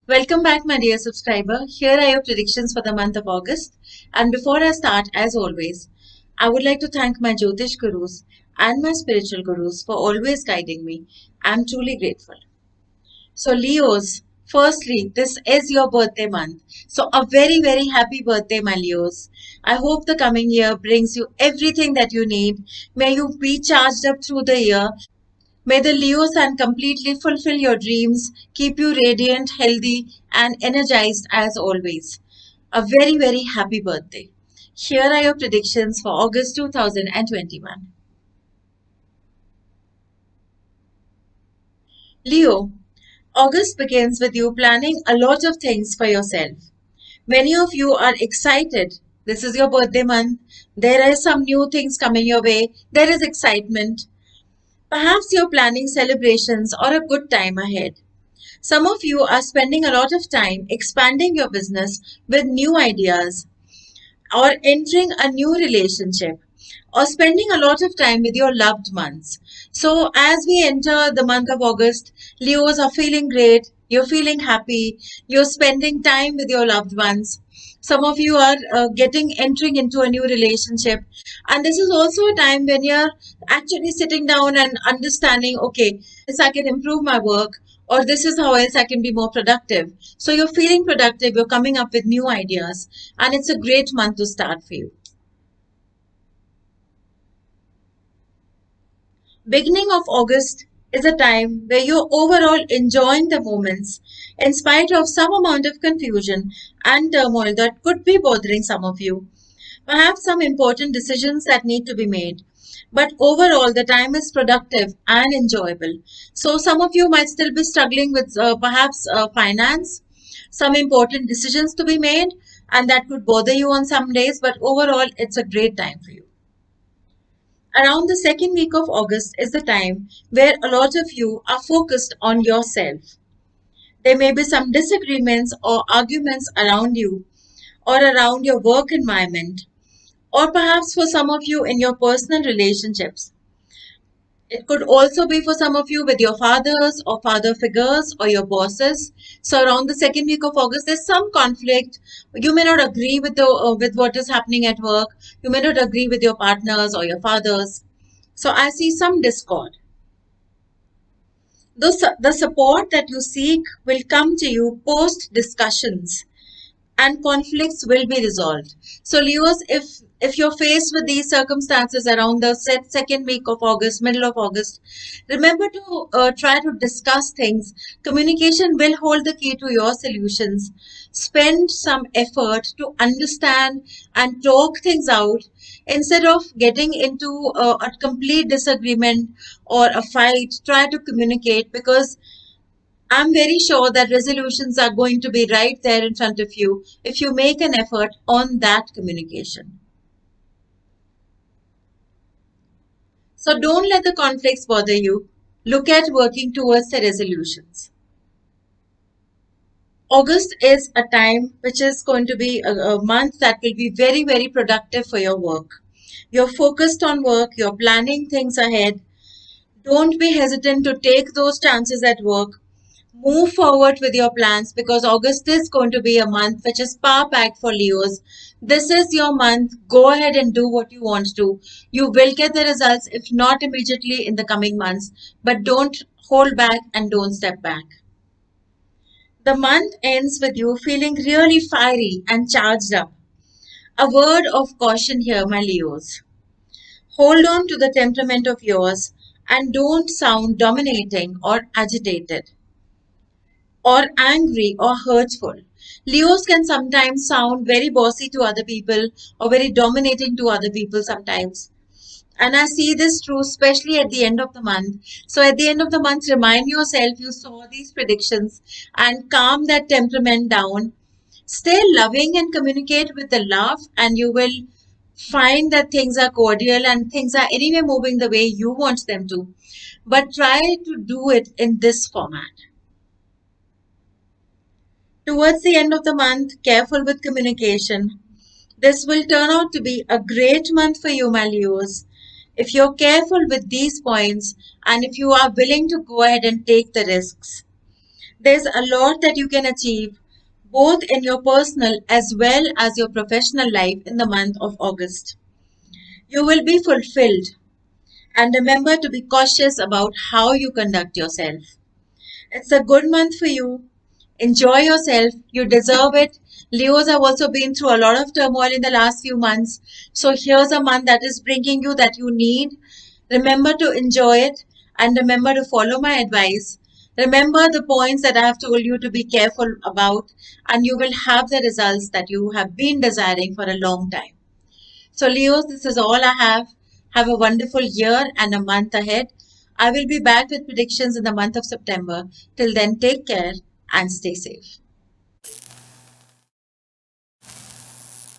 Welcome back, my dear subscriber. Here are your predictions for the month of August. And before I start, as always, I would like to thank my Jyotish gurus and my spiritual gurus for always guiding me. I'm truly grateful. So, Leos, firstly, this is your birthday month. So, a very, very happy birthday, my Leos. I hope the coming year brings you everything that you need. May you be charged up through the year. May the Leo sun completely fulfill your dreams, keep you radiant, healthy, and energized as always. A very, very happy birthday. Here are your predictions for August 2021. Leo, August begins with you planning a lot of things for yourself. Many of you are excited. This is your birthday month. There is some new things coming your way. There is excitement. Perhaps you're planning celebrations or a good time ahead. Some of you are spending a lot of time expanding your business with new ideas or entering a new relationship or spending a lot of time with your loved ones. So, as we enter the month of August, Leos are feeling great, you're feeling happy, you're spending time with your loved ones. Some of you are entering into a new relationship, and this is also a time when you're actually sitting down and understanding, okay, this I can improve my work, or this is how else I can be more productive. So you're feeling productive, you're coming up with new ideas, and it's a great month to start for you. Beginning of August is a time where you're overall enjoying the moments in spite of some amount of confusion and turmoil that could be bothering some of you. Perhaps some important decisions that need to be made. But overall, the time is productive and enjoyable. So, some of you might still be struggling with perhaps finance, some important decisions to be made, and that could bother you on some days. But overall, it's a great time for you. Around the second week of August is the time where a lot of you are focused on yourself. There may be some disagreements or arguments around you or around your work environment, or perhaps for some of you in your personal relationships. It could also be for some of you with your fathers or father figures or your bosses. So around the second week of August, there's some conflict. You may not agree with with what is happening at work. You may not agree with your partners or your fathers. So I see some discord. The support that you seek will come to you post discussions and conflicts will be resolved. So, Leos, if you're faced with these circumstances around the second week of August, middle of August, remember to try to discuss things. Communication will hold the key to your solutions. Spend some effort to understand and talk things out instead of getting into a complete disagreement or a fight. Try to communicate because I'm very sure that resolutions are going to be right there in front of you if you make an effort on that communication. So don't let the conflicts bother you. Look at working towards the resolutions. August is a time which is going to be a month that will be very, very productive for your work. You're focused on work, you're planning things ahead. Don't be hesitant to take those chances at work. Move forward with your plans because August is going to be a month which is power packed for Leos. This is your month. Go ahead and do what you want to. You will get the results, if not immediately in the coming months, but don't hold back and don't step back. The month ends with you feeling really fiery and charged up. A word of caution here, my Leos. Hold on to the temperament of yours and don't sound dominating or agitated or angry or hurtful. Leos can sometimes sound very bossy to other people or very dominating to other people sometimes. And I see this true, especially at the end of the month. So, at the end of the month, remind yourself you saw these predictions and calm that temperament down. Stay loving and communicate with the love, and you will find that things are cordial and things are anyway moving the way you want them to. But try to do it in this format. Towards the end of the month, careful with communication. This will turn out to be a great month for you, my Leos. If you're careful with these points and if you are willing to go ahead and take the risks. There's a lot that you can achieve both in your personal as well as your professional life in the month of August. You will be fulfilled, and remember to be cautious about how you conduct yourself. It's a good month for you. Enjoy yourself. You deserve it. Leos have also been through a lot of turmoil in the last few months. So here's a month that is bringing you that you need. Remember to enjoy it and remember to follow my advice. Remember the points that I have told you to be careful about, and you will have the results that you have been desiring for a long time. So, Leos, this is all I have. Have a wonderful year and a month ahead. I will be back with predictions in the month of September. Till then, take care and stay safe.